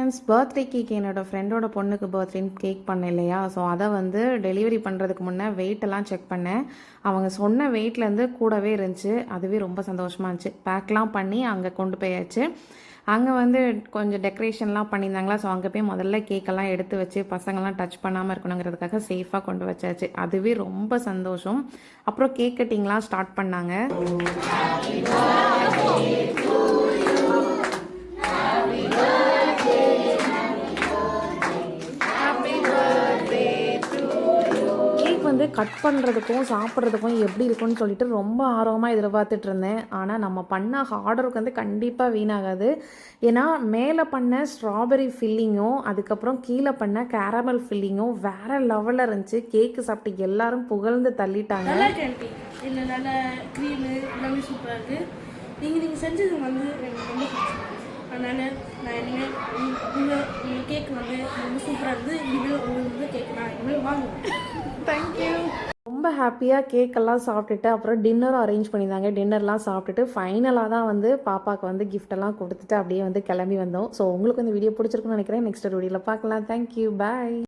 Friends, birthday cake என்னோடய ஃப்ரெண்டோட பொண்ணுக்கு பர்த்டேன்னு கேக் பண்ணேன் இல்லையா? ஸோ அதை வந்து டெலிவரி பண்ணுறதுக்கு முன்னே வெயிட்டெல்லாம் செக் பண்ணேன். அவங்க சொன்ன வெயிட்லேருந்து கூடவே இருந்துச்சு. அதுவே ரொம்ப சந்தோஷமாக இருந்துச்சு. பேக்லாம் பண்ணி அங்கே கொண்டு போயாச்சு. அங்கே வந்து கொஞ்சம் டெக்கரேஷன்லாம் பண்ணியிருந்தாங்களா, ஸோ அங்கே போய் முதல்ல கேக்கெல்லாம் எடுத்து வச்சு பசங்கள்லாம் டச் பண்ணாமல் இருக்கணுங்கிறதுக்காக சேஃபாக கொண்டு வச்சாச்சு. அதுவே ரொம்ப சந்தோஷம். அப்புறம் கேக் கட்டிங்லாம் ஸ்டார்ட் பண்ணாங்க. வந்து கட் பண்ணுறதுக்கும் சாப்பிட்றதுக்கும் எப்படி இருக்குன்னு சொல்லிட்டு ரொம்ப ஆர்வமாக எதிர்பார்த்துட்டு இருந்தேன். ஆனால் நம்ம பண்ண ஹார்ட் ஒர்க் வந்து கண்டிப்பாக வீணாகாது. ஏன்னா மேலே பண்ண ஸ்ட்ராபெரி ஃபில்லிங்கும் அதுக்கப்புறம் கீழே பண்ண கேரமல் ஃபில்லிங்கும் வேறு லெவலில் இருந்துச்சு. கேக்கு சாப்பிட்டு எல்லாரும் புகழ்ந்து தள்ளிட்டாங்க. இல்லை நல்ல க்ரீமு எல்லாமே சூப்பராக இருக்குது. நீங்கள் செஞ்சது வந்து எனக்கு ரொம்ப பிடிச்சிருக்கு. அதனால் நான் இனிமேல் உங்கள் கேக் வந்து ரொம்ப சூப்பராக இருக்குது. இனிமேல் உங்களுக்கு கேக் நான் இனிமேல் வாங்குவேன். தேங்க்யூ. ரொம்ப ஹாப்பியாக கேக்கெல்லாம் சாப்பிட்டுட்டு அப்புறம் டின்னரும் அரேஞ்ச் பண்ணியிருந்தாங்க. டின்னர்லாம் சாப்பிட்டுட்டு ஃபைனலாக தான் வந்து பாப்பாவுக்கு வந்து கிஃப்டெல்லாம் கொடுத்துட்டு அப்படியே வந்து கிளம்பி வந்தோம். ஸோ உங்களுக்கு இந்த வீடியோ பிடிச்சிருக்குன்னு நினைக்கிறேன். நெக்ஸ்ட் ஒரு வீடியோவில் பார்க்கலாம். தேங்க்யூ, பாய்.